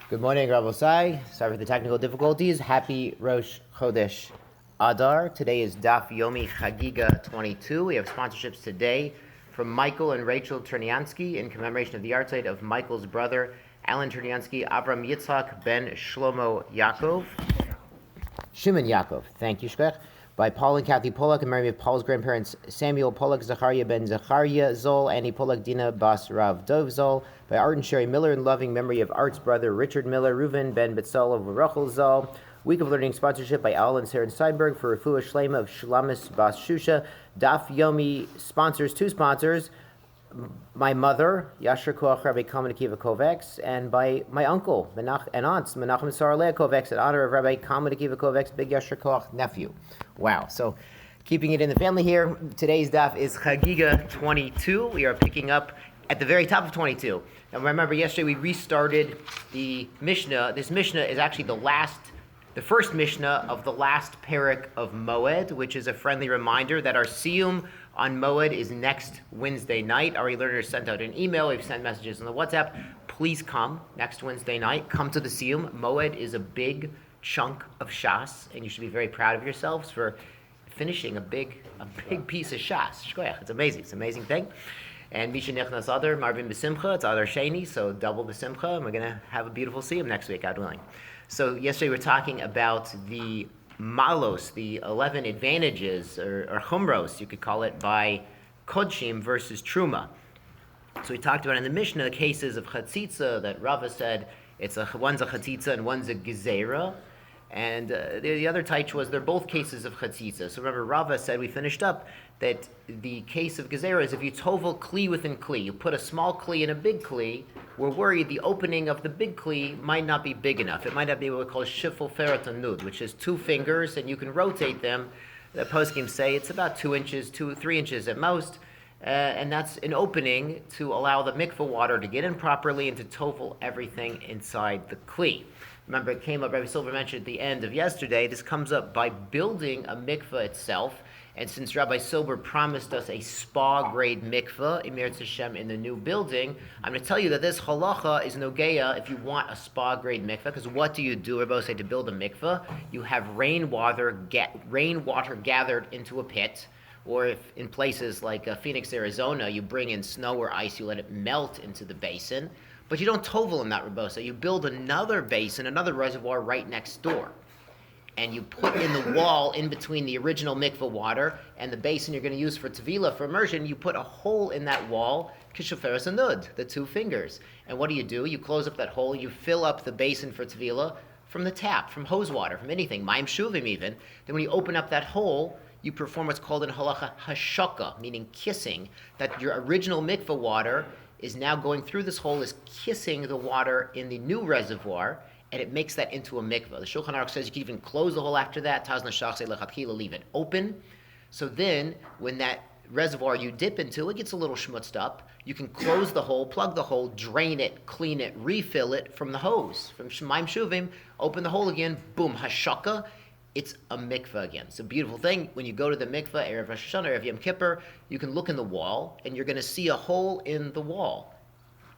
Good morning, Rabosai. Sorry for the technical difficulties. Happy Rosh Chodesh Adar. Today is Daf Yomi Chagigah 22. We have sponsorships today from Michael and Rachel Turniansky in commemoration of the yarzheit of Michael's brother, Alan Turniansky, Avraham Yitzhak ben Shlomo Yaakov. Shimon Yaakov. Thank you, Shkech. By Paul and Kathy Pollack, in memory of Paul's grandparents Samuel Pollack, Zechariah ben Zechariah Zol, Annie Pollack, Dinah Bas Rav Dov Zol. By Art and Sherry Miller, in loving memory of Art's brother Richard Miller, Reuven Ben Betzalel of Rachel Zol. Week of Learning sponsorship by Ayal Sara Steinberg for refuah sheleimah of Shulamis Bas Susha. Daf Yomi sponsors, two sponsors, my mother, Yasher Koach, Rabbi Kalman Akiva Kovacs, and by my uncle and aunts, Menachem and Leah Kovacs, in honor of Rabbi Kalman Akiva Kovacs, big Yasher Koach nephew. Wow. So keeping it in the family here, today's daf is Chagigah 22. We are picking up at the very top of 22. Now remember, yesterday we restarted the Mishnah. This Mishnah is actually the first Mishnah of the last parak of Moed, which is a friendly reminder that our siyum on Moed is next Wednesday night. Our learners sent out an email. We've sent messages on the WhatsApp. Please come next Wednesday night. Come to the siyum. Moed is a big chunk of Shas, and you should be very proud of yourselves for finishing a big piece of Shas. Shkoyach. It's amazing. It's an amazing thing. And Misha Nechnas Adar, Marvin B'Simcha, it's Adar Sheni, so double the Simcha, and we're going to have a beautiful siyum next week, God willing. So yesterday we were talking about the malos, the 11 advantages, or chumros, you could call it, by kodshim versus truma. So we talked about in the Mishnah cases of chatzitza that Rava said one's a chatzitza and one's a gezerah. And the other taich was they're both cases of chatzitza. So remember, Rava said, we finished up, that the case of gezerah is if you tovel kli within kli, you put a small kli in a big kli, we're worried the opening of the big kli might not be big enough. It might not be what we call shiful feratan which is 2 fingers, and you can rotate them. The poskim say it's about 2 inches, 3 inches at most, and that's an opening to allow the mikveh water to get in properly and to tovel everything inside the kli. Remember, it came up, Rabbi Silver mentioned at the end of yesterday, this comes up by building a mikveh itself. And since Rabbi Silver promised us a spa-grade mikveh, Emir Hashem, in the new building, I'm going to tell you that this halacha is nogeya if you want a spa-grade mikveh, because what do you do, Rabbi say, to build a mikveh? You have rainwater gathered into a pit, or if in places like Phoenix, Arizona, you bring in snow or ice, you let it melt into the basin. But you don't tovel in that rebosa. You build another basin, another reservoir right next door. And you put in the wall in between the original mikveh water and the basin you're going to use for tevilah, for immersion. You put a hole in that wall, kishoferes anud, the 2 fingers. And what do? You close up that hole, you fill up the basin for tevilah from the tap, from hose water, from anything, mayim shuvim even. Then when you open up that hole, you perform what's called in halacha hashaka, meaning kissing, that your original mikveh water is now going through this hole, is kissing the water in the new reservoir, and it makes that into a mikveh. The Shulchan Aruch says you can even close the hole after that. Taz nashach say lechatchila, leave it open. So then, when that reservoir you dip into, it gets a little schmutzed up. You can close the hole, plug the hole, drain it, clean it, refill it from the hose, from Shemaim Shuvim, open the hole again, boom, hashaka. It's a mikveh again. It's a beautiful thing. When you go to the mikveh, Erev Rosh Hashanah, Erev Yom Kippur, you can look in the wall, and you're going to see a hole in the wall.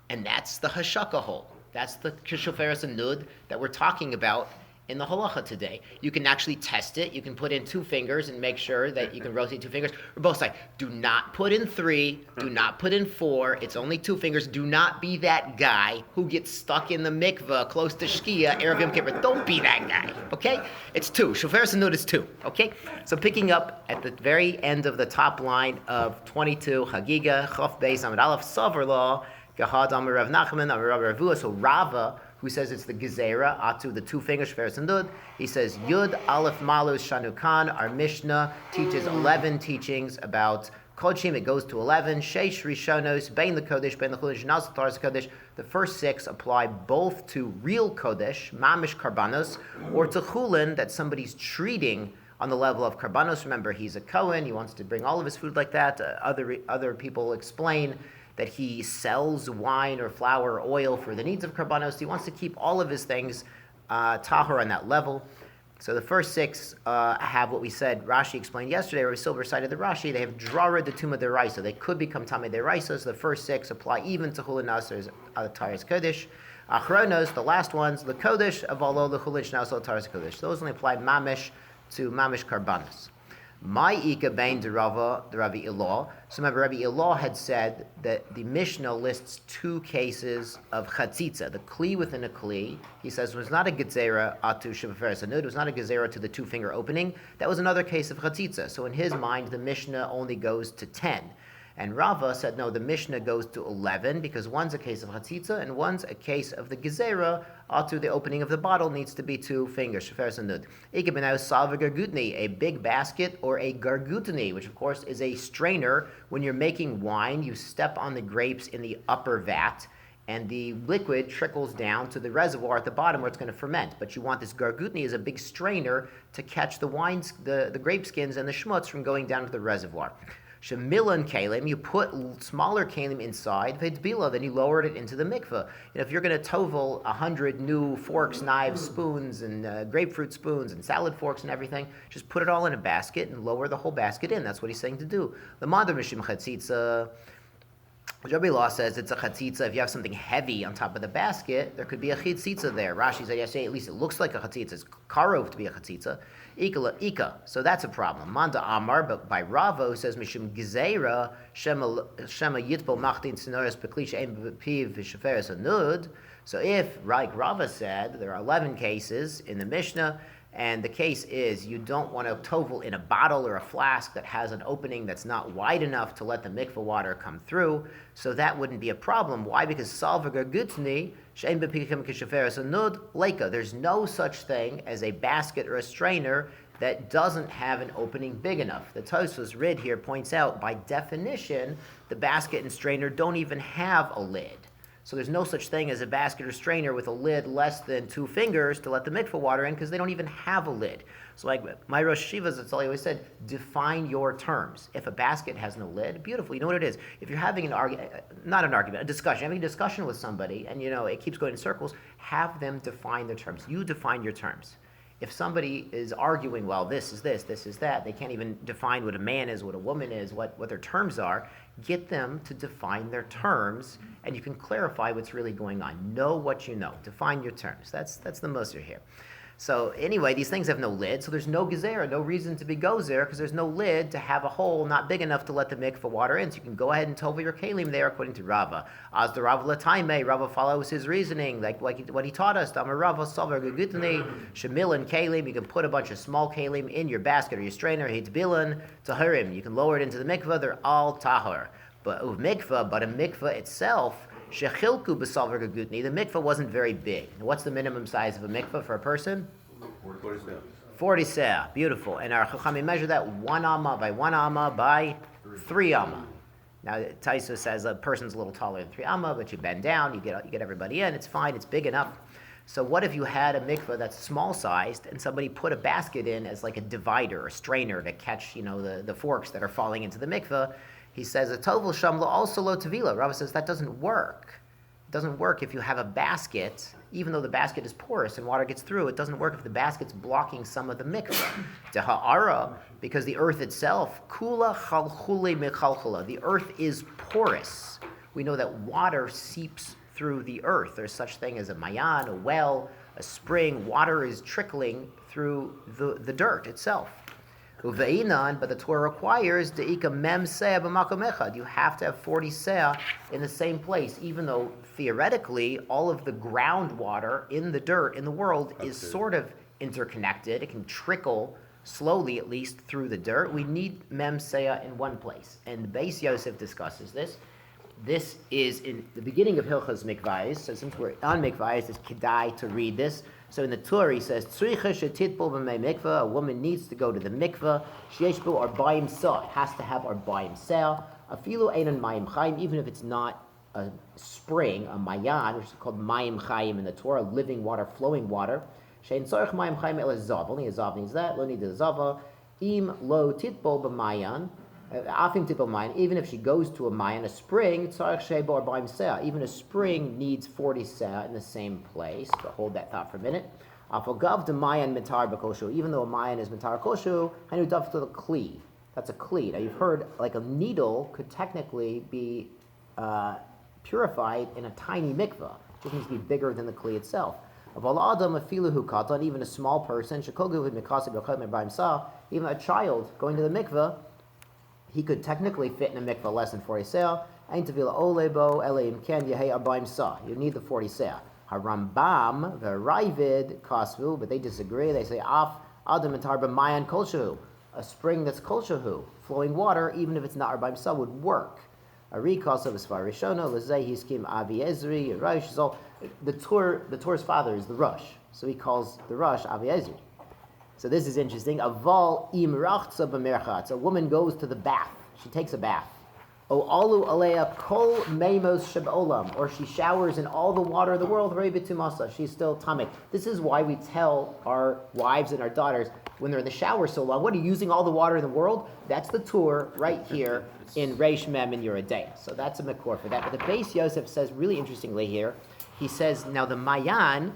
And that's the hashaka hole. That's the kishoferes anud that we're talking about in the halacha today. You can actually test it. You can put in 2 fingers and make sure that you can rotate 2 fingers. Or both sides. Do not put in 3. Do not put in 4. It's only 2 fingers. Do not be that guy who gets stuck in the mikveh close to Shkia, Erev Yom Kippur. Don't be that guy, okay? It's 2. Shoferes anud is 2, okay? So picking up at the very end of the top line of 22, Chagigah, Chof Beis, Amud Aleph, Sover Law, Gahad Amar Rav Nachman, Amar Rav Refuah. So Rava, who says it's the gezerah, atu, the 2 fingers, Shoferes anud, he says Yud Aleph Malus Shanukan. Our Mishnah teaches 11 teachings about kodshim. It goes to 11. Sheish Rishonos, Bein the Kodesh, Bein the Chudesh, Naz TORAH Kodesh. The first 6 apply both to real Kodesh, Mamish Karbanos, or to Chulin, that somebody's treating on the level of Karbanos. Remember, he's a Kohen. He wants to bring all of his food like that. Other people explain that he sells wine or flour or oil for the needs of karbanos. He wants to keep all of his things tahor on that level. So the first 6 have what we said, Rashi explained yesterday, or we Silver cited the Rashi, they have drara de tuma deraisa. They could become tamei deraisa, so the first 6 apply even to chulin nasers, taras kodesh. Achronos, the last ones, the Kodesh, Avalo, the Chulish, now so Taras Kodesh. Those only apply mamish to mamish karbanos. My Ika Bain de Rava, the Rabbi Ilah. So remember, Rabbi Ilah had said that the Mishnah lists two cases of chatzitza, the kli within a kli. He says it was not a gezerah atu shebeferes hanud, it was not a gezerah to the two-finger opening. That was another case of chatzitza. So in his mind, the Mishnah only goes to 10. And Rava said, no, the Mishnah goes to 11 because one's a case of chatzitza and one's a case of the gezerah. Atu, the opening of the bottle needs to be 2 fingers. Sheferes hanud. Ikebenau salva gargutni, a big basket or a gargutni, which of course is a strainer. When you're making wine, you step on the grapes in the upper vat, and the liquid trickles down to the reservoir at the bottom where it's going to ferment. But you want this gargutni as a big strainer to catch the wines, the grape skins and the schmutz from going down to the reservoir. Shemilan kalim, you put smaller kalim inside, v'tzbila, then you lowered it into the mikveh. If you're going to tovel 100 new forks, knives, spoons, and grapefruit spoons, and salad forks and everything, just put it all in a basket and lower the whole basket in. That's what he's saying to do. The Madar Mishim Chatzitza, Rabbi Law says it's a chatzitza. If you have something heavy on top of the basket, there could be a chatzitza there. Rashi said yesterday, at least it looks like a chatzitza. It's karov to be a chatzitza. Ika. So that's a problem. Manda Amar, but by Ravo says Mishum Gezeira Shema Yitbol Machtin Sinoris Peklisha Ein Piv V'Sheferes Hanud. So if, like Rava said, there are 11 cases in the Mishnah, and the case is you don't want to tovel in a bottle or a flask that has an opening that's not wide enough to let the mikveh water come through, so that wouldn't be a problem. Why? Because salvagar gutni she'en bepikim kishaferes anud leika. There's no such thing as a basket or a strainer that doesn't have an opening big enough. The Tosfos Rid here points out, by definition, the basket and strainer don't even have a lid. So there's no such thing as a basket or strainer with a lid less than 2 fingers to let the mikveh water in because they don't even have a lid. So like my Rosh Hashivas, that's all he always said, define your terms. If a basket has no lid, beautiful, you know what it is. If you're having a discussion, having a discussion with somebody and it keeps going in circles, have them define their terms. You define your terms. If somebody is arguing, well, this is this, this is that, they can't even define what a man is, what a woman is, what their terms are, get them to define their terms, and you can clarify what's really going on. Know what you know. Define your terms. That's the Moser here. So anyway, these things have no lid, so there's no gezerah, no reason to be gozer, because there's no lid to have a hole not big enough to let the mikveh water in. So you can go ahead and tovel your kalim there, according to Rava. As the Rava lataime, Rava follows his reasoning, like what he taught us. Damar Rava savar gugutni shemil and kalim. You can put a bunch of small kalim in your basket or your strainer. Hitzbilan taharim. You can lower it into the mikveh. They're all tahar. But a mikveh itself. Shechilku b'salvar gagutni. The mikveh wasn't very big. And what's the minimum size of a mikveh for a person? 40 seah. Beautiful. And our chachamim measure that 1 amma by 1 amma by 3 amma. Now Taisa says a person's a little taller than 3 amma, but you bend down, you get everybody in. It's fine. It's big enough. So what if you had a mikveh that's small sized and somebody put a basket in as like a divider, a strainer to catch the forks that are falling into the mikveh? He says, a tovel shamla also lo tevila. Rava says that doesn't work. It doesn't work if you have a basket, even though the basket is porous and water gets through. It doesn't work if the basket's blocking some of the mikveh. Teha'ara, because the earth itself, kula chalchule mechalchula. The earth is porous. We know that water seeps through the earth. There's such thing as a mayan, a well, a spring. Water is trickling through the dirt itself. But the Torah requires de'ika mem seah b'makom echad. You have to have 40 seah in the same place, even though theoretically all of the groundwater in the dirt in the world is sort of interconnected. It can trickle slowly, at least, through the dirt. We need mem seah in one place, and the Beis Yosef discusses this. This is in the beginning of Hilchas Mikvayis. So since we're on Mikvayis, it's kedai to read this. So in the Torah, he says, "Tzricha shetitbol b'mei mikveh." A woman needs to go to the mikveh. Sheyesh bo arbaim sah. It has to have arbaim sah. Afilu einan mayim chayim, even if it's not a spring, a mayan, which is called mayim chayim in the Torah, living water, flowing water. Shein tzarich mayim chayim el zav. Only a zav needs that. Lo need a zava. Im lo titbol b'mayan. Even if she goes to a mayan, a spring, even a spring needs 40 seah in the same place. But hold that thought for a minute. Even though a mayan is mitar koshu, that's a kli. Now you've heard like a needle could technically be purified in a tiny mikveh. It needs to be bigger than the kli itself. Even a small person, even a child going to the mikveh, he could technically fit in a mikveh less than 40 seah. You need the 40 seah. Harambam, V'Raivid, Kasvu, but they disagree. They say, Af, Adam and Tarba, Mayan Kolshahu. A spring that's Kolshahu, flowing water, even if it's not Arbaim Sa, would work. Ari Kasa V'Svar Rishona, Lezei Hiskim Avi Ezri, Rosh. So the Torah's father is the Rosh. So he calls the Rosh Avi Ezri. So this is interesting. Aval Im Rachtza B'Merchatz. A woman goes to the bath. She takes a bath. O alu alea kol meimos shebaolam, or she showers in all the water of the world. She's still tamik. This is why we tell our wives and our daughters when they're in the shower so long, what are you using all the water in the world? That's the Torah right here in Reish Mem in Yeridei. So that's a makor for that. But the Beis Yosef says really interestingly here. He says now the Mayan.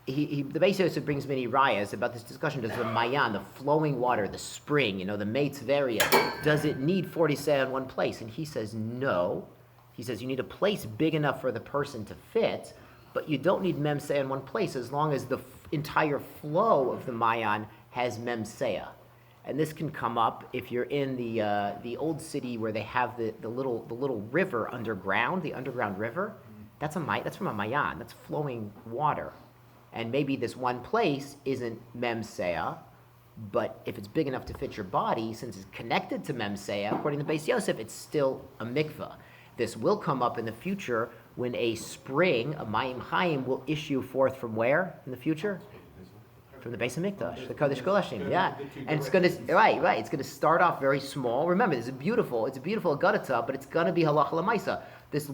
The Beis Yosef brings many rayas about this discussion. Does the mayan, the flowing water, the spring, the Meitz-Veria, does it need 40 seah in one place? And he says no. He says you need a place big enough for the person to fit, but you don't need mem seah in one place as long as the entire flow of the mayan has mem seah. And this can come up if you're in the old city where they have the little river underground, the underground river. That's from a mayan. That's flowing water. And maybe this one place isn't mem seah, but if it's big enough to fit your body, since it's connected to mem seah, according to Beis Yosef, it's still a mikveh. This will come up in the future when a spring, a mayim chayim, will issue forth from where in the future? From the Beis Hamikdash, the Kodesh Kodashim, yeah. And it's going to It's going to start off very small. Remember, it's a beautiful agadata, but it's going to be halacha lemaisa. This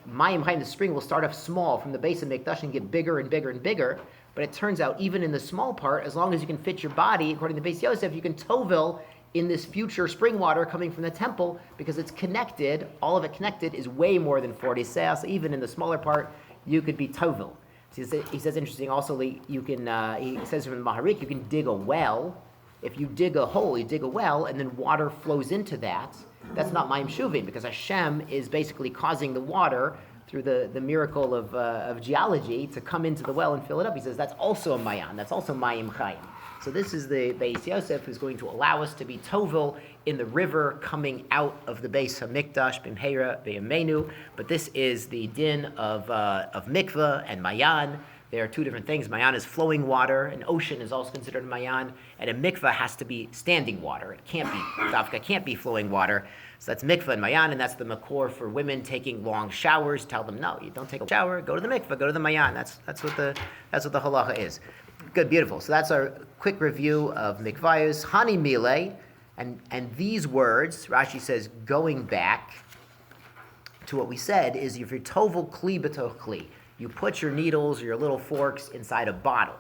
mayim chayim, the spring, will start off small from the Beis Hamikdash and get bigger and bigger and bigger. But it turns out, even in the small part, as long as you can fit your body, according to Beis Yosef, you can tovel in this future spring water coming from the temple because it's connected. All of it connected is way more than 40 seah. So even in the smaller part, you could be tovel. So he says interesting. Also, you can. He says from the Maharik, you can dig a well. If you dig a hole, you dig a well, and then water flows into that. That's not Mayim Shuvim, because Hashem is basically causing the water through the miracle of geology to come into the well and fill it up. He says that's also a Mayan. That's also Mayim Chayim. So this is the Beis Yosef who's going to allow us to be tovel in the river coming out of the Beis Hamikdash b'mheira b'yameinu. But this is the din of mikveh and mayan. There are two different things. Mayan is flowing water. An ocean is also considered a mayan, and a mikveh has to be standing water. It can't be dafka, can't be flowing water. So that's mikveh and mayan, and that's the makor for women taking long showers. Tell them no, you don't take a shower. Go to the mikveh. Go to the mayan. That's what the halacha is. Good, beautiful. So that's our quick review of mikvayos. Hani mile, and these words, Rashi says, going back to what we said, is if you're tovel kli b'toch kli, you put your needles or your little forks inside a bottle,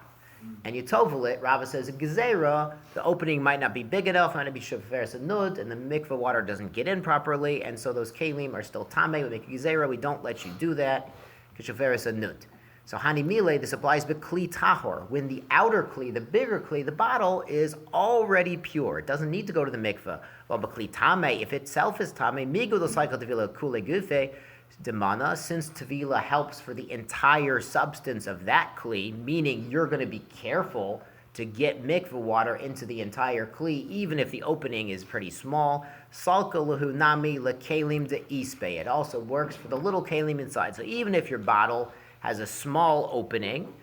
and you tovel it. Rava says a gezerah, the opening might not be big enough, might not be sheferes anud, and the mikveh water doesn't get in properly, and so those kelim are still tameh. We make a gezerah. We don't let you do that because sheferes anud. So hani mile, this applies to kli tahor, when the outer kli, the bigger kli, the bottle is already pure. It doesn't need to go to the mikveh. Well, kli tameh, if itself is tameh, migu l'saikal tevila kule gufe demana, since tevila helps for the entire substance of that kli, meaning you're going to be careful to get mikveh water into the entire kli, even if the opening is pretty small. Salka lahu nami lekelim de ispe. It also works for the little kelim inside. So even if your bottle has a small opening,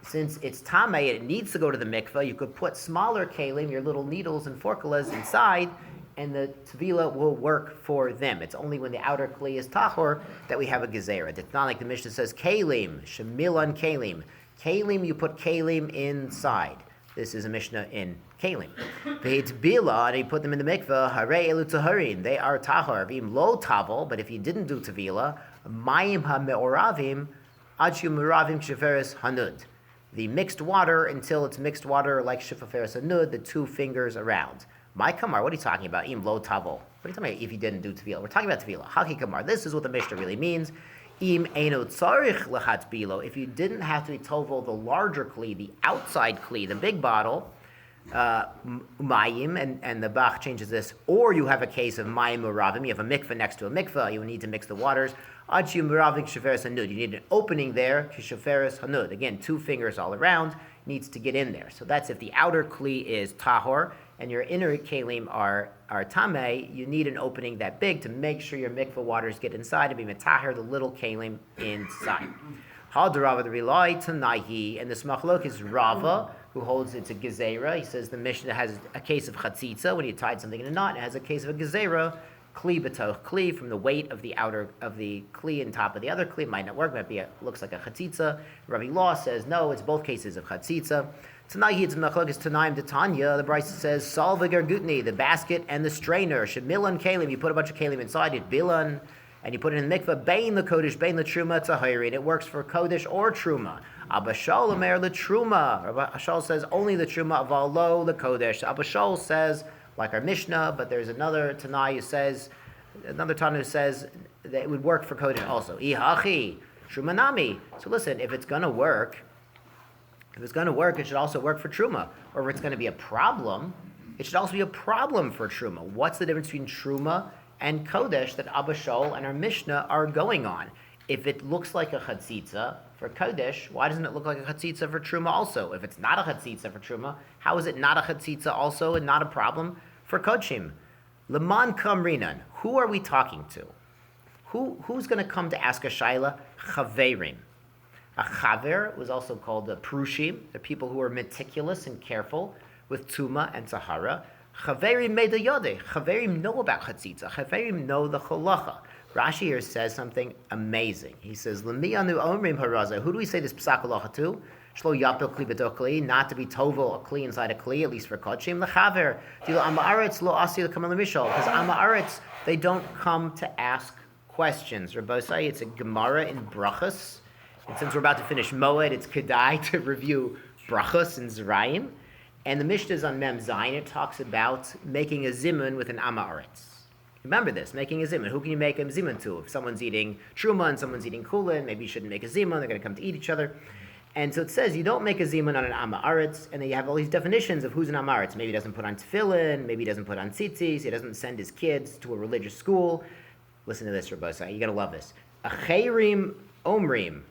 since it's tameh, it needs to go to the mikveh, you could put smaller kelim, your little needles and forkulas inside, and the tevila will work for them. It's only when the outer kli is tahor that we have a gezerah. It's not like the Mishnah says kelim, shemilan kelim. Kelim, you put kelim inside. This is a Mishnah in kelim. Ve'itbila, and you put them in the mikveh, harei elu taharin. They are tahor. V'im lo tavel, but if you didn't do tevila, mayim ha-me'oravim, Achu Muravim Sheferes Hanud. The mixed water until it's mixed water like Sheferes Hanud, the two fingers around. My Kamar, what are you talking about? Im lo tavo. What are you talking about if you didn't do tevila? We're talking about tevila. Haki Kamar. This is what the Mishnah really means. Im eno tzarich lechat bilo. If you didn't have to be tovel the larger kli, the outside kli, the big bottle, mayim, and the Bach changes this, or you have a case of mayim uravim, you have a mikveh next to a mikveh, you need to mix the waters. Achi uravim sheferes hanud, you need an opening there, sheferes hanud. Again, 2 fingers all around, needs to get in there. So that's if the outer kli is tahor, and your inner kelim are tameh, you need an opening that big to make sure your mikveh waters get inside and be metaher the little kelim inside. Hadarava the relay tanahi, and the smachlok is Rava, who holds it's a gezerah. He says the Mishnah has a case of chatzitza when you tied something in a knot. It has a case of a gezerah, kli b'toch kli, from the weight of the outer of the kli on top of the other kli. It might not work. Might be looks like a chatzitza. Rabbi Law says no. It's both cases of chatzitza. Tanahi it's machlok is tanaim detanya. The Brisa says salva gergutni, the basket and the strainer. Shemilan kalim. You put a bunch of kalim inside it. Bilan. And you put it in the mikveh, bein the kodesh, bein the truma tzahiri. It works for kodesh or truma. Abba Shal Omer the truma. Abba Shal says only the truma, avalo the kodesh. Abba Shal says, like our Mishnah, but there's another Tanai who says, another Tana who says that it would work for kodesh also. Ihachi trumanami. So listen, if it's going to work, it should also work for truma. Or if it's going to be a problem, it should also be a problem for truma. What's the difference between truma and kodesh that Abba Shol and our Mishnah are going on? If it looks like a chatzitza for kodesh, why doesn't it look like a chatzitza for truma also? If it's not a chatzitza for truma, how is it not a chatzitza also and not a problem for kodshim? Leman kamrinan. Who are we talking to? Who's going to come to ask a shaila? Chaverim. A chaver was also called a prushim. They're people who are meticulous and careful with tuma and tahara. Chaverim made the yodeh. Chaverim know about chatzitza. Chaverim know the cholacha. Rashi here says something amazing. He says, "L'mi anu omrim haraza." Who do we say this psak halacha to? Shlo yapel kli b'to kli, not to be tovel a kli inside a kli, at least for kodshim. L'chaver dilo amaretz lo asi l'kamal mishal, because amaretz they don't come to ask questions. Rabbi say it's a Gemara in brachas, and since we're about to finish Moed, it's kedai to review brachas and zerayim. And the Mishnah is on Mem Zayin. It talks about making a zimun with an amaretz. Remember this, making a zimun. Who can you make a zimun to? If someone's eating truma and someone's eating kulin, maybe you shouldn't make a zimun. They're going to come to eat each other. And so it says you don't make a zimun on an amaretz, and then you have all these definitions of who's an amaretz. Maybe he doesn't put on tefillin, maybe he doesn't put on tzitzis, he doesn't send his kids to a religious school. Listen to this, Rabbi. You're going to love this. Acheirim omrim,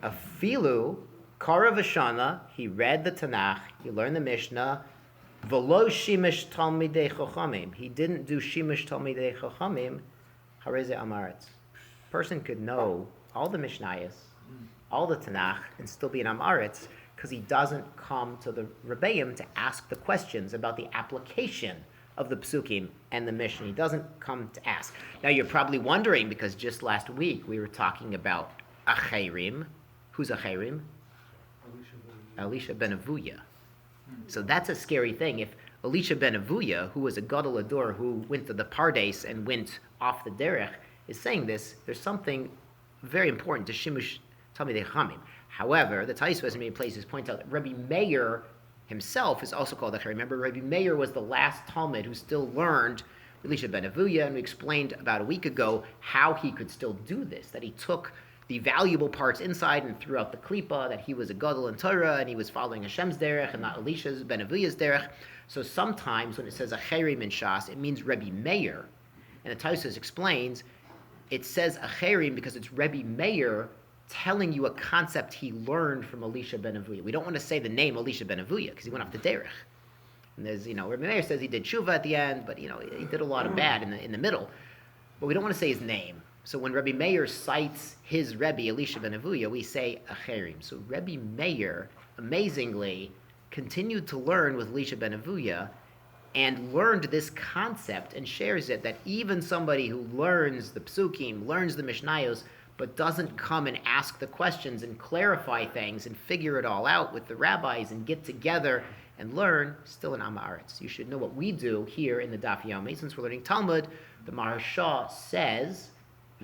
afilu Kara Vashana, he read the Tanakh, he learned the Mishnah, V'lo Shimish Talmidei Chochamim. He didn't do Shimish Talmidei Chochamim, Hareze Amaretz. Person could know all the Mishnayos, all the Tanakh, and still be an Amaretz, because he doesn't come to the Rebbeim to ask the questions about the application of the Psukim and the Mishnah. He doesn't come to ask. Now you're probably wondering, because just last week we were talking about Acheirim. Who's Acheirim? Elisha ben Avuya. So that's a scary thing. If Elisha ben Avuya, who was a gadol ador who went to the Pardes and went off the derech, is saying this, there's something very important to Shimush Talmidei Chachamim. However, the Taisvos in many places point out that Rabbi Meir himself is also called Achei. Remember, Rabbi Meir was the last Talmud who still learned Elisha ben Avuya, and we explained about a week ago how he could still do this, that he took the valuable parts inside and throughout the klipa, that he was a gadol in Torah and he was following Hashem's derech and not Elisha's ben Avuya's derech. So sometimes when it says Acherim in Shas, it means Rebbe Meir. And the Tosfos explains, it says Acherim because it's Rebbe Meir telling you a concept he learned from Elisha ben Avuya. We don't want to say the name Elisha ben Avuya because he went off the derech. And there's, Rebbe Meir says he did tshuva at the end, but, he did a lot of bad in the middle. But we don't want to say his name. So when Rebbe Meir cites his Rebbe, Elisha ben Avuya, we say Acherim. So Rebbe Meir, amazingly, continued to learn with Elisha ben Avuya and learned this concept and shares it, that even somebody who learns the Psukim, learns the Mishnayos, but doesn't come and ask the questions and clarify things and figure it all out with the rabbis and get together and learn, still an Amaretz. You should know what we do here in the Daf Yomi. Since we're learning Talmud, the Maharsha says,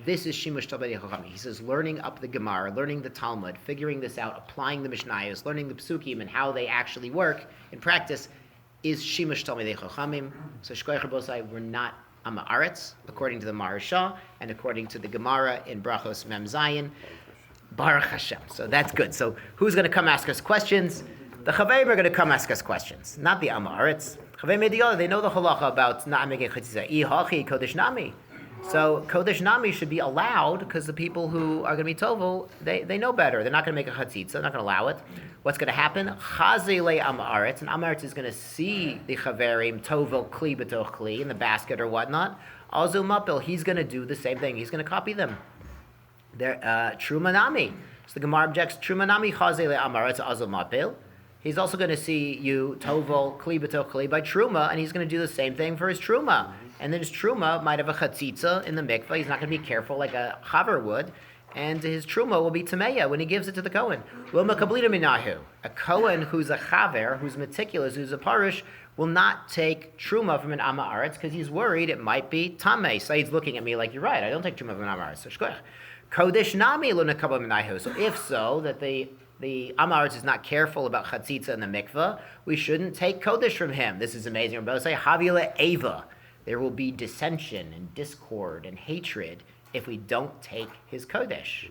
this is Shimush Talmidei Chachamim. He says, learning up the Gemara, learning the Talmud, figuring this out, applying the Mishnayos, learning the Psukim and how they actually work in practice is Shimush Talmidei Chachamim. So Shkoyach Rabosai, we're not Amaretz, according to the Maharsha, and according to the Gemara in Brachos Mem Zayin. Baruch Hashem. So that's good. So who's going to come ask us questions? The Chaverim are going to come ask us questions, not the Amaretz. Chaverim they know the halacha about not making chatzitza. Ihachi kodesh nami. So kodesh nami should be allowed because the people who are going to be tovel, they know better. They're not going to make a chatzitza. They're not going to allow it. What's going to happen? Chazele Amaretz, and Amaretz is going to see the Chaverim tovel kli b'toch kli in the basket or whatnot. Azu mapil, he's going to do the same thing. He's going to copy them. They're truma nami. So the Gemara objects truma nami chazele Amaretz azu mapil. He's also going to see you tovel kli b'toch kli by truma, and he's going to do the same thing for his truma. And then his truma might have a chatzitza in the mikvah. He's not going to be careful like a chaver would, and his truma will be tameya when he gives it to the kohen. A kohen who's a chaver, who's meticulous, who's a parish, will not take truma from an ama aretz because he's worried it might be tamei. So he's looking at me like, you're right, I don't take truma from an ama aretz. So shkoch. Kodesh nami lo nekabel minahu. So if so, that the Amaretz is not careful about chatzitza in the mikveh, we shouldn't take kodesh from him. This is amazing. Rabbi say havile eva. There will be dissension and discord and hatred if we don't take his kodesh.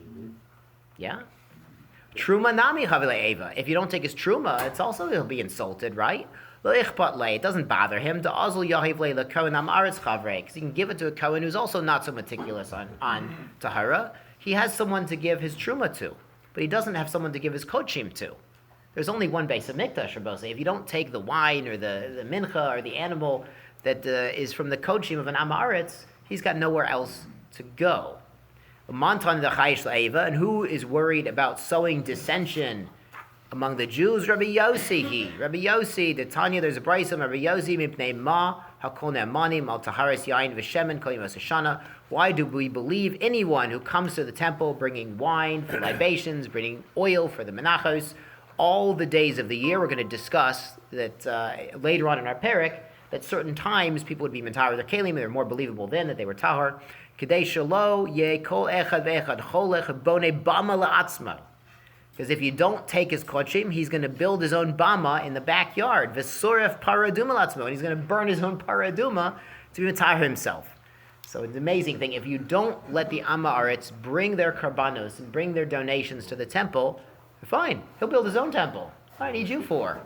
Yeah? Truma nami havile eva. If you don't take his truma, it's also he'll be insulted, right? Lo ichpat le. It doesn't bother him. Da azul yahiv le la kohen amaretz chavrei. Because he can give it to a kohen who's also not so meticulous on tahara. He has someone to give his truma to. But he doesn't have someone to give his kochim to. There's only one base of mikdash, Rabbi. If you don't take the wine or the mincha or the animal that is from the kochim of an amaretz, he's got nowhere else to go. And who is worried about sowing dissension among the Jews? Rabbi Yossi. Rabbi Yossi, the Tanya, there's a brayso. Rabbi Yossi mipnei ma hakol ne'amanim al taharis yain v'shemen kol yom hashana. Why do we believe anyone who comes to the temple bringing wine for libations, bringing oil for the menachos, all the days of the year? We're going to discuss that later on in our parak, that certain times people would be mentar their kelim, they're more believable then that they were tahar. Kedei shelo ye kol echad ve'echad cholech bone bama la'atzma. Because if you don't take his kochim, he's going to build his own bama in the backyard. V'soref paraduma la'atzma, and he's going to burn his own paraduma to be mentar himself. So it's an amazing thing. If you don't let the Amma Aretz bring their karbanos and bring their donations to the temple, fine, he'll build his own temple. What do I need you for?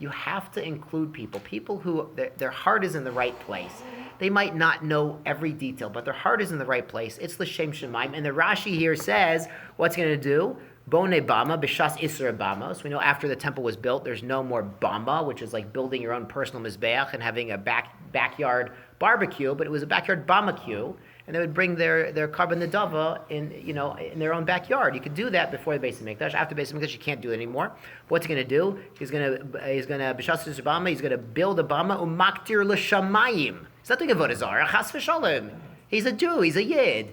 You have to include people who their heart is in the right place. They might not know every detail, but their heart is in the right place. It's l'shem shemaim. And the Rashi here says, what's going to do? Bone bama, b'shas isra bama. So we know after the temple was built, there's no more bama, which is like building your own personal mizbeach and having a backyard barbecue, but it was a backyard barbecue, and they would bring their carbon nedava in their own backyard. You could do that before the Beis Hamikdash. After the Beis Hamikdash, you can't do it anymore. What's he going to do? He's going to b'shas isra bama. He's going to build a bama umaktir l'shamayim. He's not doing a avodah zarah. Chas v'shalom. He's a Jew. He's a yid.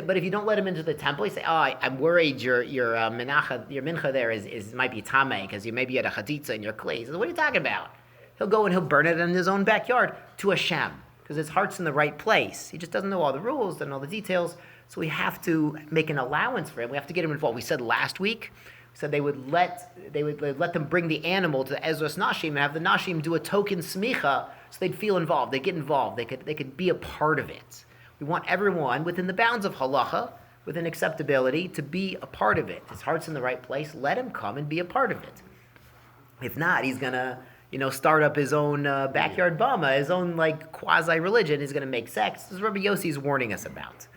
But if you don't let him into the temple, you say, "Oh, I'm worried your mincha there might be tamei because maybe you had a chatzitza in your clay." He says, "What are you talking about?" He'll go and he'll burn it in his own backyard to Hashem because his heart's in the right place. He just doesn't know all the rules, doesn't know all the details. So we have to make an allowance for him. We have to get him involved. We said last week, they would let them bring the animal to the Ezras Nashim and have the Nashim do a token smicha so they'd feel involved. They'd get involved. They could be a part of it. We want everyone within the bounds of halacha, within acceptability, to be a part of it. His heart's in the right place. Let him come and be a part of it. If not, he's gonna, start up his own backyard bama, his own quasi-religion. He's gonna make sex. This is Rabbi Yossi is warning us about.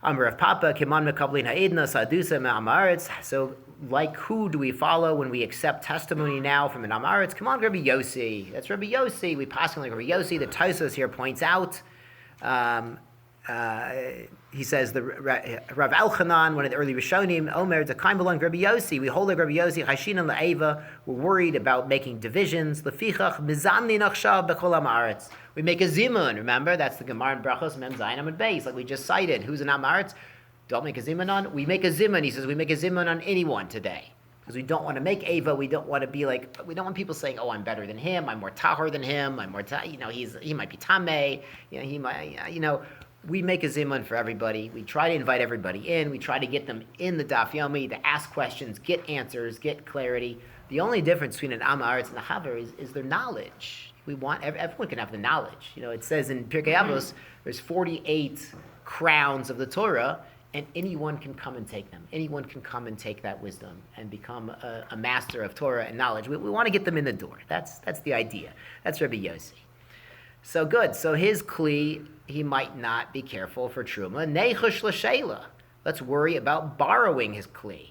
Rav Papa, Kiman Mekablin Ha'idna, Sadusa Ma'amaretz. So, who do we follow when we accept testimony now from an Amaretz? Come on, Rabbi Yossi. That's Rabbi Yossi. We pass him like Rabbi Yossi. The Tosfos here points out. He says the Rav Elchanan, one of the early Rishonim, Omer Dekaim belong Rabbi Yossi. We hold like Rabbi Yossi. Hashinan la'eva. We're worried about making divisions. Lefichach mizamni nachshav bechol ha'aretz. We make a zimun. Remember, that's the Gemara in Brachos Mem Zayin Amud Beis, like we just cited. Who's an ha'aretz? Don't make a zimun on. We make a zimun. He says we make a zimun on anyone today. Because we don't want to make Ava, we don't want to be we don't want people saying, "Oh, I'm better than him. I'm more tahor than him. I'm more, he might be tamei. He might, We make a zimun for everybody. We try to invite everybody in. We try to get them in the Daf Yomi to ask questions, get answers, get clarity. The only difference between an Am Haaretz and a Haver is their knowledge. We want everyone can have the knowledge. It says in Pirkei Avos there's 48 crowns of the Torah. and anyone can come and take them. Anyone can come and take that wisdom and become a master of Torah and knowledge. We want to get them in the door. That's the idea. That's Rabbi Yossi. So good. So his kli, he might not be careful for truma. Nechush l'sheila. Let's worry about borrowing his kli.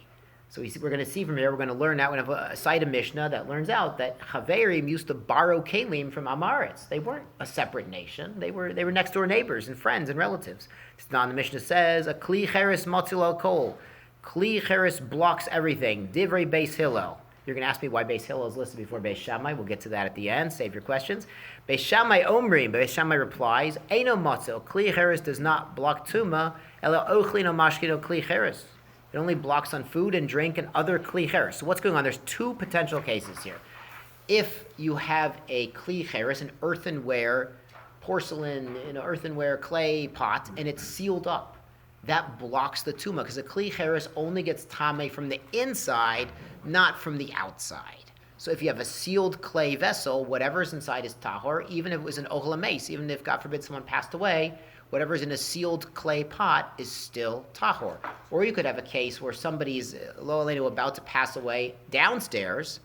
So we're going to see from here, we're going to learn out, we have a side of Mishnah that learns out that Chaverim used to borrow kelim from Amaretz. They weren't a separate nation. They were next door neighbors and friends and relatives. Now the Mishnah says, a kli cheres matzil al kol. Kli cheres blocks everything. Divrei Beis Hillel. You're going to ask me why Beis Hillel is listed before Beis Shammai. We'll get to that at the end. Save your questions. Beis Shammai omrim. Beis Shammai replies, Eino matzil. Kli cheres does not block tuma. Ela ochlino mashkino kli cheres. It only blocks on food and drink and other kli cheres. So what's going on? There's two potential cases here. If you have a kli cheres, an earthenware, porcelain, earthenware clay pot, and it's sealed up, that blocks the tuma because a kli cheres only gets tame from the inside, not from the outside. So if you have a sealed clay vessel, whatever's inside is tahor, even if it was an ohel mace, even if, God forbid, someone passed away, whatever's in a sealed clay pot is still tahor. Or you could have a case where somebody's lo aleinu about to pass away downstairs,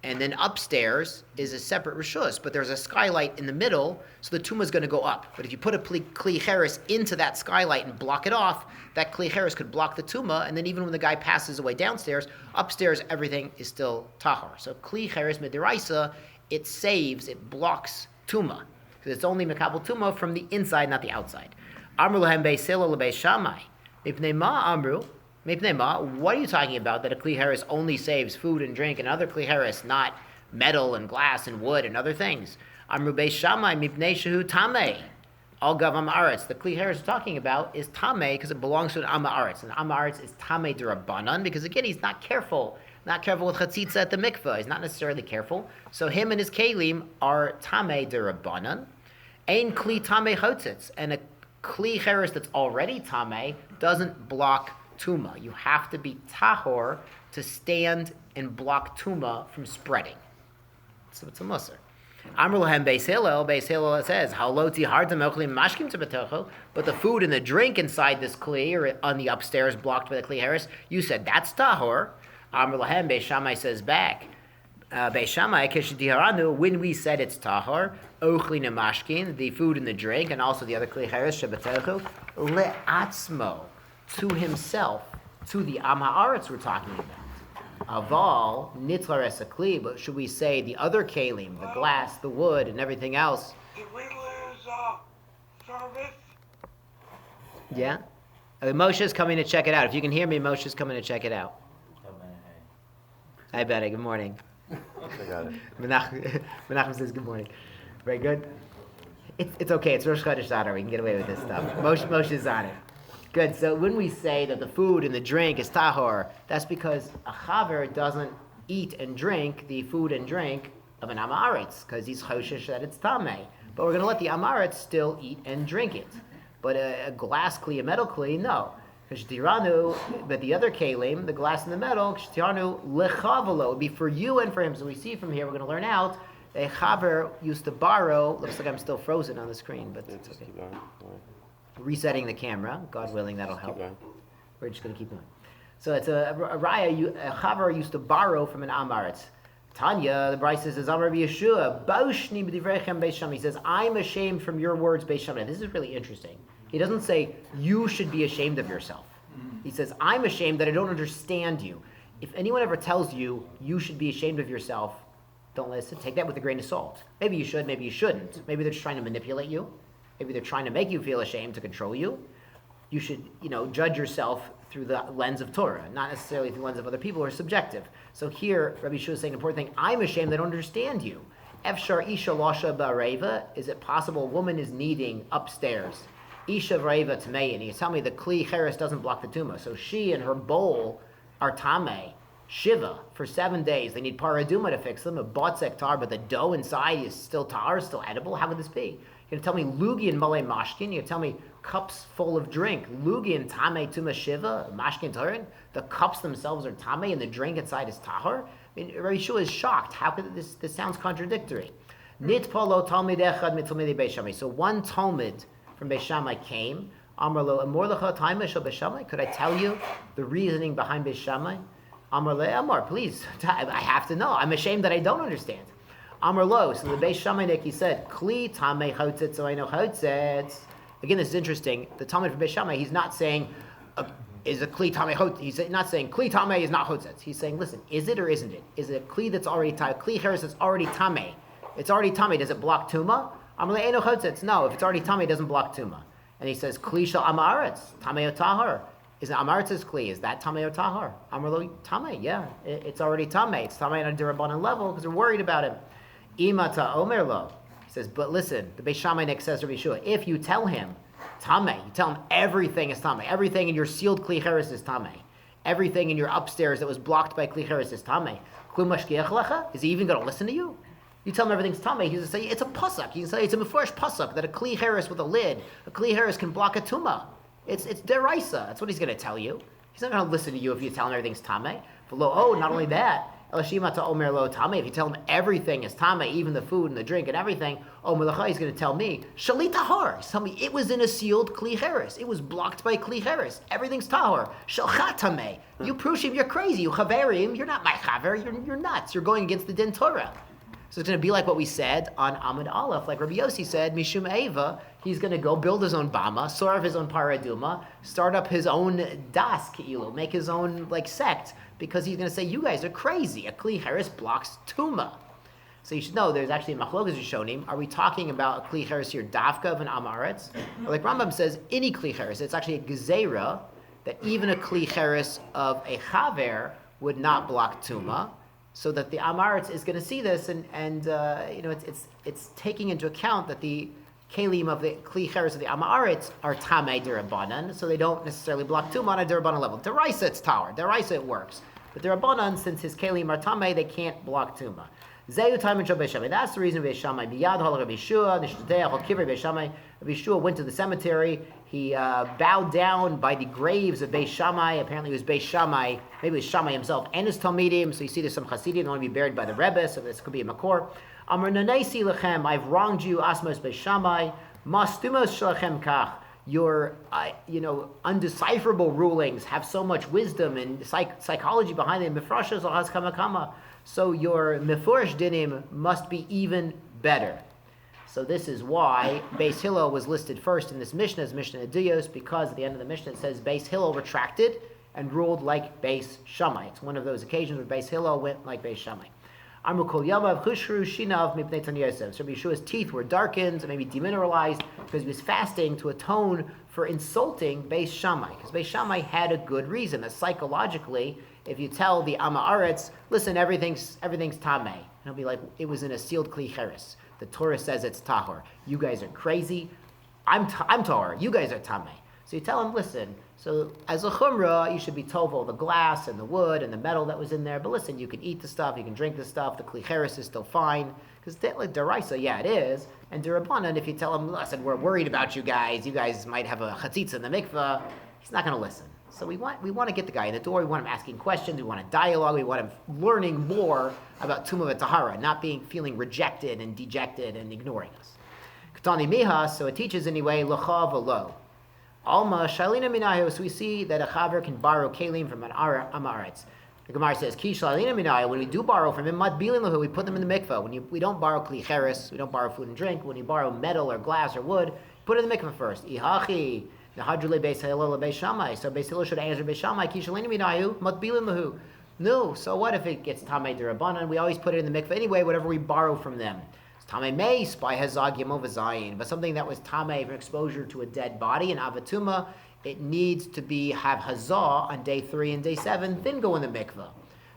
and then upstairs is a separate rishus, but there's a skylight in the middle, so the tumah is going to go up. But if you put a kli cheres into that skylight and block it off, that kli cheres could block the tumah, and then even when the guy passes away downstairs, upstairs everything is still tahor. So kli cheres midiraisa, it saves, it blocks tumah. Because it's only mekabel tuma from the inside, not the outside. Amru lahem beis Hillel lebeis Shammai. Mipnei ma amru. Mipnei ma. What are you talking about? That a kli cheres only saves food and drink, and other kli cheres, not metal and glass and wood and other things. Amru beis Shammai mipnei shehu tamei. Al gav amaretz. The kli cheres we're talking about is tamei because it belongs to an amaretz, and amaretz is tamei derabanan because again he's not careful. Not careful with chatzitza at the mikveh. He's not necessarily careful. So him and his kelim are tamei derabanan. Ein kli tamei chotzitz. And a kli cheres that's already tamei doesn't block tuma. You have to be tahor to stand and block tuma from spreading. So it's a musar. Amr lahem beis Hillel. Beis Hillel says, haloti hartam ochlim mashkim tabatocho. But the food and the drink inside this kli, or on the upstairs blocked by the kli cheres, you said that's tahor. Amr lahem, Beis Shammai says back, Beis Shammai, keshediharanu, when we said it's tahor, ochli nemashkin, the food and the drink, and also the other kli cheres, shebatochu, le'atzmo, to himself, to the am haaretz we're talking about. Aval, nitlares akli, but should we say the other kelim, the glass, the wood, and everything else? Did we lose service? Yeah? Moshe's coming to check it out. If you can hear me, Moshe's coming to check it out. Hi, Betty. Good morning. I got it. Menachem says good morning. Very good. It's okay. It's Rosh Chodesh Adar. We can get away with this stuff. Moshe's on it. Good. So when we say that the food and the drink is tahor, that's because a chaver doesn't eat and drink the food and drink of an amaretz because he's choshesh that it's tamei. But we're going to let the amaretz still eat and drink it. But a glass kli, a metal kli, no. But the other kelim, the glass and the metal, would be for you and for him. So we see from here, we're going to learn out, a chaver used to borrow, looks like I'm still frozen on the screen, but it's okay. Resetting the camera, God willing, that'll help. We're just going to keep going. So it's a chaver used to borrow from an amaretz. Tanya, the Bryce says, Amar Yeshua, Baushni b'divrechem Beis Shammai. He says, I'm ashamed from your words, Beis Shammai. This is really interesting. He doesn't say, you should be ashamed of yourself. He says, I'm ashamed that I don't understand you. If anyone ever tells you, you should be ashamed of yourself, don't listen. Take that with a grain of salt. Maybe you should, maybe you shouldn't. Maybe they're just trying to manipulate you. Maybe they're trying to make you feel ashamed to control you. You should, judge yourself through the lens of Torah, not necessarily through the lens of other people who are subjective. So here, Rabbi Yeshua is saying an important thing. I'm ashamed I don't understand you. Efshar isha lasha ba'reva. Is it possible a woman is kneading upstairs? Isha v'reva tamei, and you tell me the kli cheres doesn't block the tumah. So she and her bowl are tamei. Shiva, for 7 days. They need paraduma to fix them, a botzek tar, but the dough inside is still tar, still edible. How would this be? You're going to tell me lugi and malay mashkin? You're going to tell me cups full of drink. Lugi and tamei tuma shiva, mashkin tarin? The cups themselves are tamei and the drink inside is tahar? I mean, Rabbi Yeshua is shocked. How could this sounds contradictory. Nit polo talmid echad mit talmidei Beis Shammai. So one talmid from Beis Shammai came, Amar lo amor lecha taima shel Beis Shammai. Could I tell you the reasoning behind Beis Shammai? Amar le Amar, please. I have to know. I'm ashamed that I don't understand. Amar lo. So the Beis Shammai, he said, Kli tamei chotzet, so I know chotzet. Again, this is interesting. The Talmud for Beis Shammai, he's not saying is a kli tamei chotzet. He's not saying kli tamei is not chotzet. He's saying, listen, is it or isn't it? Is it a kli that's already tamei? Kli cheres that's already tamei. It's already tamei. Does it block tuma? Amar le eno chotzet. No, if it's already tamei, it doesn't block tuma. And he says, kli shel amaretz tamei o tahar. Is it amaretz's kli? Is that tamei or tahar? Amar lo tamei. Yeah, it's already tamei. It's tamei on a derabanan level because we're worried about him. Imata omer lo. He says, but listen, the Beis Shammai says to Rabbi Yeshua, if you tell him tamei, you tell him everything is tamei, everything in your sealed kli cheres is tamei, everything in your upstairs that was blocked by kli cheres is tamei. Is he even going to listen to you? You tell him everything's tamei, he's going to say it's a pasuk. He can say it's a mefurish pasuk that a kli cheres with a lid, a kli cheres can block a tuma. It's deraisa. That's what he's going to tell you. He's not going to listen to you if you tell him everything's tamei. Not only that. If you tell him everything is tamei, even the food and the drink and everything, he's going to tell me, Shali tahar. He's telling me it was in a sealed kli cheres. It was blocked by kli cheres. Everything's tahar. Shalchat tamei. You prushim, you're crazy. You chaverim, you're not my chaver. You're nuts. You're going against the din Torah. So it's going to be like what we said on Amud Aleph, like Rabbi Yossi said, Mishum Eva, he's going to go build his own bama, sorv his own paraduma, start up his own das keilu, make his own sect, because he's going to say, you guys are crazy. A kli cheres blocks tuma. So you should know there's actually a machlokas rishonim. Are we talking about a kli cheres here, dafka of an amaretz? Or like Rambam says, any kli cheres, it's actually a gezerah that even a kli cheres of a chaver would not block tuma. So that the amaretz is going to see this, and it's taking into account that the kelim of the kli cheres of the amaretz are tamei derabanan, so they don't necessarily block tuma on a derabanan level. Deraisa it's tower, deraisa it works, but derabanan, since his kelim are tamei, they can't block tuma. Zeyu time Beis Shammai. That's the reason Beis Shammai. Biyad hol Rabbi Yeshua, Nishtutei hol kivrei Beis Shammai. Rabbi Yeshua went to the cemetery. He bowed down by the graves of Beis Shammai. Apparently, it was Beis Shammai. Maybe it was Shammai himself and his talmidim. So you see, there's some Hasidim that want to be buried by the Rebbe. So this could be a makor. Amar nanesi lechem. I've wronged you. Asmos Beis Shammai. Mastumos shalachem kach. Your undecipherable rulings have so much wisdom and psychology behind them. Mifrashas al haskamakama. So your mefurish dinim must be even better. So this is why Beis Hillel was listed first in this Mishnah as Mishnah Adiyos, because at the end of the Mishnah it says Beis Hillel retracted and ruled like Beis Shammai. It's one of those occasions where Beis Hillel went like Beis Shammai. Amru kol yamav chushru shinav mipnei Turniansky. So Rabbi Yeshua's teeth were darkened, maybe demineralized, because he was fasting to atone for insulting Beis Shammai. Because Beis Shammai had a good reason that psychologically, if you tell the Amaretz, listen, everything's tamei, and he'll be like, it was in a sealed kli cheres. The Torah says it's tahor. You guys are crazy. I'm tahor. You guys are tamei. So you tell him, listen. So as a chumrah, you should be tovel the glass and the wood and the metal that was in there. But listen, you can eat the stuff, you can drink the stuff. The kli cheres is still fine because like deraisa, yeah, it is. And derabanan, if you tell him, listen, we're worried about you guys. You guys might have a chatzitza in the mikveh. He's not going to listen. So we want to get the guy in the door. We want him asking questions. We want a dialogue. We want him learning more about Tumah v'Tahara, not feeling rejected and dejected and ignoring us. Ketani miha. So it teaches anyway lacha v'lo. Alma shalina minayo. So we see that a chaver can borrow kelim from an amaretz. The Gemara says ki shalina minayo. When we do borrow from him, matbilin lahu, we put them in the mikveh. We don't borrow kli cheres, we don't borrow food and drink. When you borrow metal or glass or wood, put it in the mikveh first. Ihachi. So Beis Hillel should answer Beis Shammai, no, so what if it gets tamei derabanan? We always put it in the mikveh anyway, whatever we borrow from them. It's tamei meis by hazag yamov zayin, but something that was tamei from exposure to a dead body, and avatuma, it needs to have hazah on day 3 and day 7, then go in the mikveh.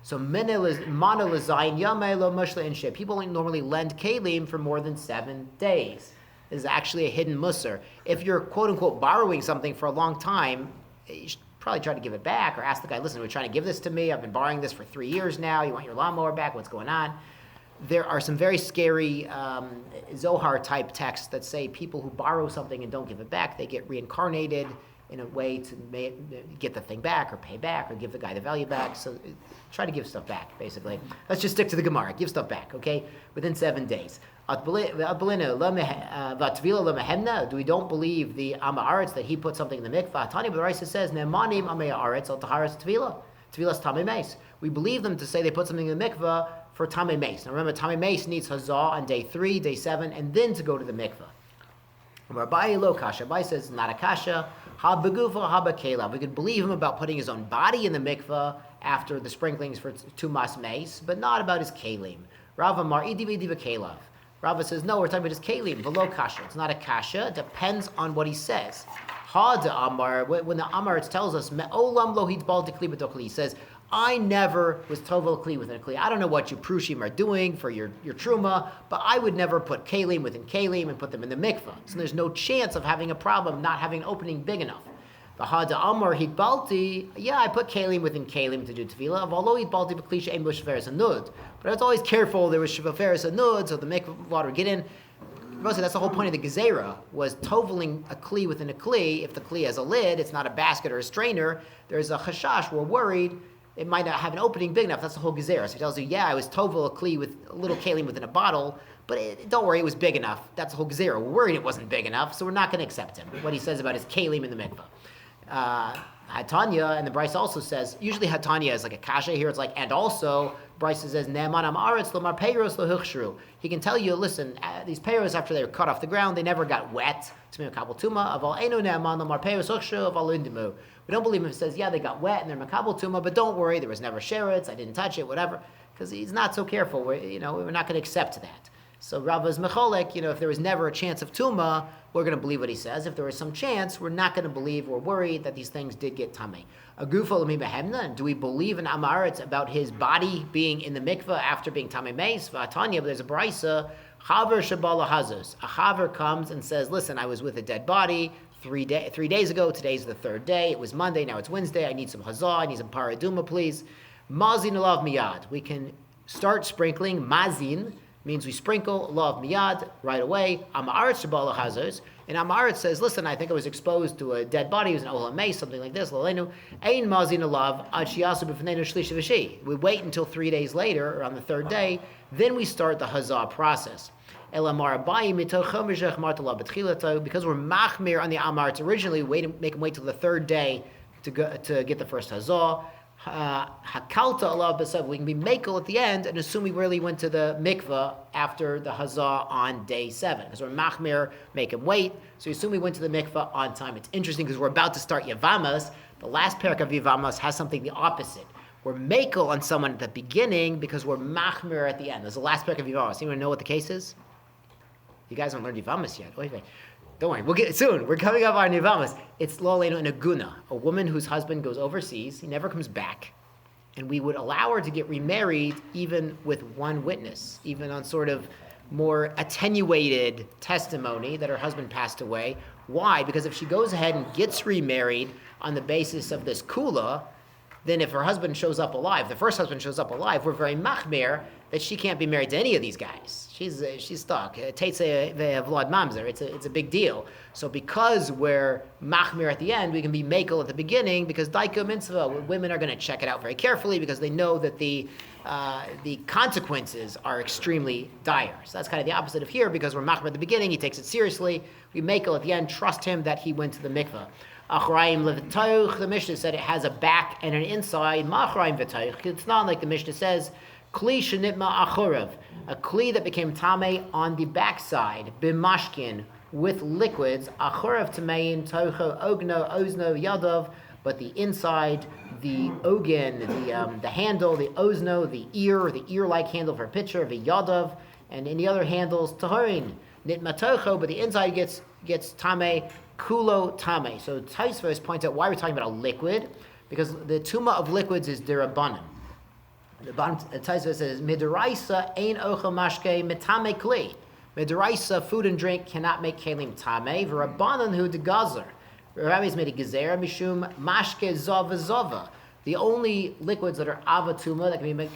So mana l'zayin yamei lo mushla in ship. People normally lend kelim for more than 7 days. Is actually a hidden musar. If you're quote-unquote borrowing something for a long time, you should probably try to give it back or ask the guy, listen, we're trying to give this to me. I've been borrowing this for 3 years now. You want your lawnmower back? What's going on? There are some very scary Zohar-type texts that say people who borrow something and don't give it back, they get reincarnated in a way to get the thing back or pay back or give the guy the value back. So try to give stuff back, basically. Let's just stick to the Gemara. Give stuff back, okay? Within 7 days. Do we don't believe the Am Haaretz that he put something in the mikvah? Tanya, but the Raisa says, Ne'emanim Amei Haaretz al Taharas Tvila. Tvilas Tamei Meis. We believe them to say they put something in the mikvah for Tamei Meis. Now remember, Tamei Meis needs Hazah on day 3, day 7, and then to go to the mikvah. Rabbi lo kasha. Rabbi says, not a kasha. Ha begufa, ha bekelav. We could believe him about putting his own body in the mikvah after the sprinklings for Tumas Meis, but not about his kelim. Rav Amar, idi bekelav. Rava says, no, we're talking about his kelim, below kasha. It's not a kasha. It depends on what he says. Ha de Amar, when the Amar tells us, me'olam lo hitbal dekli b'tokli, he says, I never was tovel kli within a kli. I don't know what you prushim are doing for your truma, but I would never put kelim within kelim and put them in the mikvah. So there's no chance of having a problem not having an opening big enough. V'ha de Amar hitbalti, yeah, I put kelim within kelim to do tefillah. Although hitbalti b'kli she'em b'shveres anud, but I was always careful. There was shveres anud, so the mikvah water would get in. Mostly, that's the whole point of the gezerah, was toveling a kli within a kli. If the kli has a lid, it's not a basket or a strainer, there's a chashash, we're worried, it might not have an opening big enough. That's the whole gezerah. So he tells you, yeah, I was tovel a kli with a little kelim within a bottle, but don't worry, it was big enough. That's the whole gezerah. We're worried it wasn't big enough, so we're not going to accept him, what he says about his kelim in the mikvah. Hatanya, and the Bryce also says, usually Hatanya is like a kasha, here it's like, and also, Bryce says, Ne'eman am aretz lomar peiros lo hichshru. He can tell you, listen, these peiros, after they were cut off the ground, they never got wet. It's makabel tuma, aval eno ne'eman lomar peiros hichshru, aval indimu. We don't believe him if he says, yeah, they got wet and they're makabel tuma, but don't worry, there was never sheretz, I didn't touch it, whatever, because he's not so careful. We're not going to accept that. So Rava's mecholek, if there was never a chance of tuma, we're going to believe what he says. If there was some chance, we're not going to believe. We're worried that these things did get tamei. Agufa l'mi behemna. Do we believe in Amaretz about his body being in the mikveh after being tamei meis? V'atanya, but there's a brisa. Chaver shabala hazos. A chaver comes and says, "Listen, I was with a dead body 3 days ago. Today's the 3rd day. It was Monday. Now it's Wednesday. I need some hazah. I need some paraduma, please. Mazin alav miyad. We can start sprinkling mazin." Means we sprinkle lav miyad right away. Amaretz shabala hazos, and Amaretz says, "Listen, I think I was exposed to a dead body. It was an olam meis, something like this. Lalenu ein mazin alav ad shiyasu b'fneinu shlish v'shi." We wait until 3 days later, or on the 3rd day, then we start the hazah process. Elamar abayi mitochom v'shech martala b'tchilato, because we're machmir on the Amaretz originally. Make him wait till the 3rd day to get the first hazah. Hakalta Allah b'sav. We can be mekel at the end and assume we really went to the mikvah after the hazah on day 7, because we're machmir, make him wait. So we assume we went to the mikvah on time. It's interesting because we're about to start Yavamas. The last parak of Yavamas has something the opposite. We're mekel on someone at the beginning because we're machmir at the end. There's the last parak of Yavamas. Anyone know what the case is? You guys haven't learned Yavamas yet. Wait. Don't worry, we'll get it soon. We're coming up on Nivamas. It's lo leinu in a guna, a woman whose husband goes overseas, he never comes back, and we would allow her to get remarried even with one witness, even on sort of more attenuated testimony that her husband passed away. Why? Because if she goes ahead and gets remarried on the basis of this kula, then if her husband shows up alive, the first husband shows up alive, we're very machmir that she can't be married to any of these guys. She's stuck. Teitze ve'avlad mamzer. It's a big deal. So because we're machmir at the end, we can be mekel at the beginning, because daika mitzvah, women are going to check it out very carefully because they know that the consequences are extremely dire. So that's kind of the opposite of here, because we're machmir at the beginning, he takes it seriously. We mekel at the end, trust him that he went to the mikvah. Achraim lev'toich, the Mishnah said it has a back and an inside. Ma'achraim v'toich. It's not like the Mishnah says, kli shenitma achorav, a kli that became tamei on the backside, b'mashkin, with liquids, achorav tamein, tocho, ogno, ozno, yadav, but the inside, the ogen, the handle, the ozno, the ear-like handle for a pitcher, the yadav, and any other handles, tahorin, nitma tocho, but the inside gets tamei, kulo tame. So Taisvos points out why we're talking about a liquid, because the tuma of liquids is derabanan. The Taisvos says midiraisa ein ochel mashke mitame kli. Midiraisa, food and drink cannot make kelim tame. V'rabanan hu degazer. Rabbi's made a gezerah mishum mashke zava zava. The only liquids that are avatuma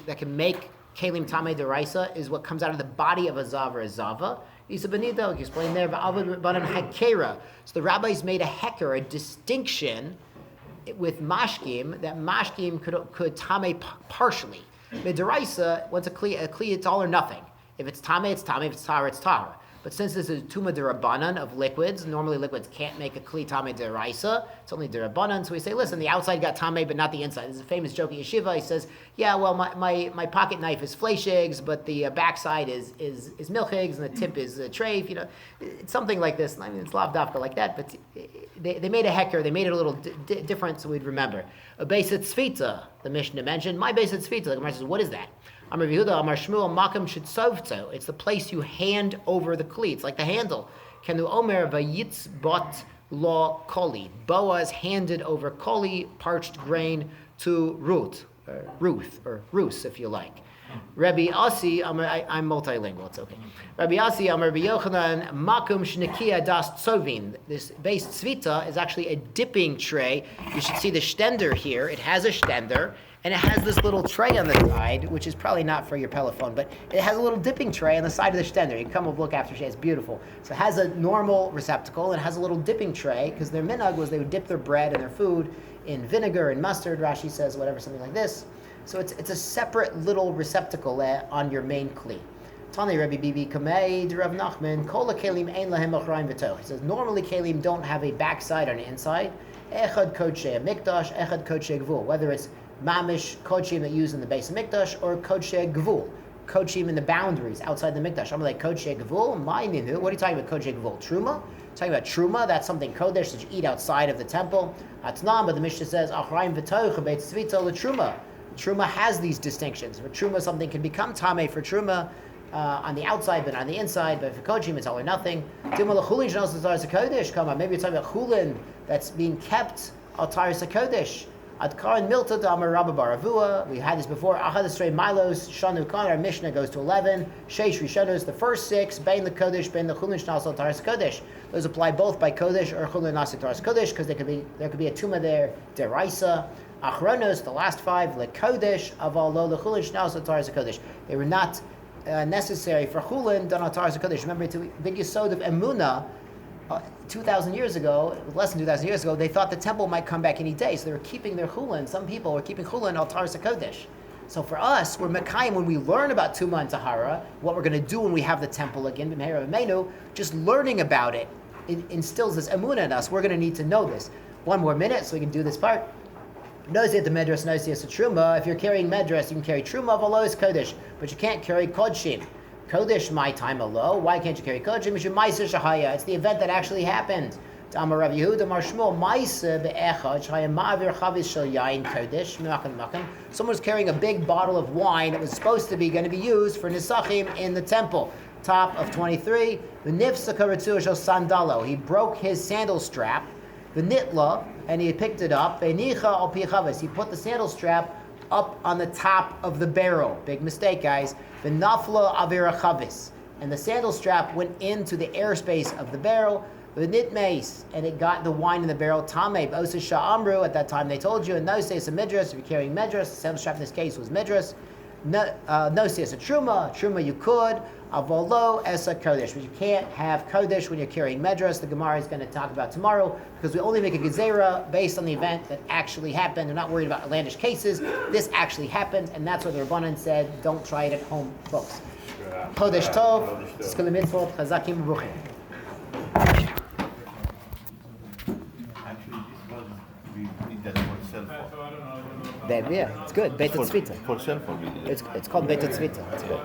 that can make kelim tame deraisa is what comes out of the body of a zav or a zava. Isa Benito, you explain there, so the rabbis made a heker, a distinction with mashkim, that mashkim could tame partially. Midaraisa, once a kli, it's all or nothing. If it's tame, it's tame. If it's tahara, it's tahara. But since this is tuma derabanan of liquids, normally liquids can't make a kli tame deraisa. It's only derabanan. So we say, listen, the outside got tame, but not the inside. This is a famous joke in yeshiva. He says, yeah, well, my pocket knife is flesh eggs, but the backside is milk eggs, and the tip is treif. You know, it's something like this. I mean, it's lav dafka like that, but they made a heker. They made it a little different, so we'd remember. A beis tzvita, the Mishnah mentioned. My beis tzvita. The Gemara says, what is that? Amar Yehuda, Amar Shmuel, Makam Shitzovto. It's the place you hand over the kli. It's like the handle. Kenu Omer Vayitzbot Lo Koli. Boaz handed over koli, parched grain, to Ruth, or Rus, if you like. Rabbi Asi, I'm multilingual, it's okay. Rabbi Asi, Amar Rabbi Yochanan, Makum Shnekia Das Tzovin. This beis tzvita is actually a dipping tray. You should see the stender here. It has a stender. And it has this little tray on the side, which is probably not for your telephone, but it has a little dipping tray on the side of the stender. You can come and look after. It's beautiful. So it has a normal receptacle, and it has a little dipping tray, because their minhag was they would dip their bread and their food in vinegar and mustard, Rashi says, whatever, something like this. So it's a separate little receptacle on your main kli. Tani Rabbi Bibi Kamei Rav Nachman Kol Kelim Ein Lahem Achrayim V'Toch. He says normally kelim don't have a backside or an inside. Echad Koach Mikdash, Echad Koach Gvul. Whether it's mamish koachim that use in the base of mikdash, or koach gvul, koachim in the boundaries outside the mikdash. I'm like koach gvul. My ninu. What are you talking about? Koach gvul. Truma. Talking about truma. That's something kodesh that you eat outside of the temple. Atnam. But the Mishnah says achrayim v'toich beit tzvita letruma. Truma has these distinctions. For truma, something can become tameh for truma on the outside, but on the inside. But for koachim, it's all or nothing. Maybe you're talking about chulin that's being kept al taris hakodesh. At Karan Milta Damar Rabba Baravua, we had this before. Ahadasrei Milos Shanu Khan. Our Mishnah goes to 11. Sheish Rishonos, the first 6. Bein the Kodesh, Bein the Chulin Shnasal Taras Kodesh. Those apply both by Kodesh or Chulin Nasal Taras Kodesh, because there could be a tumah there. Deraisa. Achronos, the last 5. Le Kodesh Aval Lo the Chulin Shnasal Taras Kodesh. They were not necessary for Chulin Dana Taras Kodesh. Remember, it's a big yesod of Emunah. 2,000 years ago, less than 2,000 years ago, they thought the temple might come back any day, so they were keeping their chulin. Some people were keeping chulin al taras hakodesh. So for us, we're mekayim when we learn about Tuma and Tahara, what we're going to do when we have the temple again, b'meira v'meinu, just learning about it instills this emunah in us. We're going to need to know this. One more minute so we can do this part. Nosi at the medras, nosi as a truma. If you're carrying medras, you can carry truma of is kodesh, but you can't carry kodshim. Kodesh, my time alo. Why can't you carry Kodeshim? It's the event that actually happened. Amar Rav Yehuda Mar Shmuel Ma'aseh be'echad shahaya ma'avir chavis shel yain kodesh menachem. Someone was carrying a big bottle of wine that was supposed to be going to be used for nisachim in the temple. Top of 23. The nifsa karatzu shel sandalo. He broke his sandal strap. The nitla, and he picked it up. Be'nicha al pi chavis. He put the sandal strap up on the top of the barrel. Big mistake, guys. The nafla avira chavis, and the sandal strap went into the airspace of the barrel. The nitmeis, and it got the wine in the barrel. Tameh b'osa sha'amru. At that time, they told you, and no says a midras. If you're carrying midras, the sandal strap in this case was midras. No says a truma. Truma you could. Avolo esa kodesh, but you can't have kodesh when you're carrying medras. The Gemara is going to talk about tomorrow, because we only make a gezerah based on the event that actually happened. We're not worried about outlandish cases. This actually happened, and that's what the Rabbanan said. Don't try it at home, folks. Kodesh tov, tzkul mitzvot, chazakim v'ruchim. Yeah, it's good. Beit tzvita. For cell phone. It's called Beit tzvita. It's good.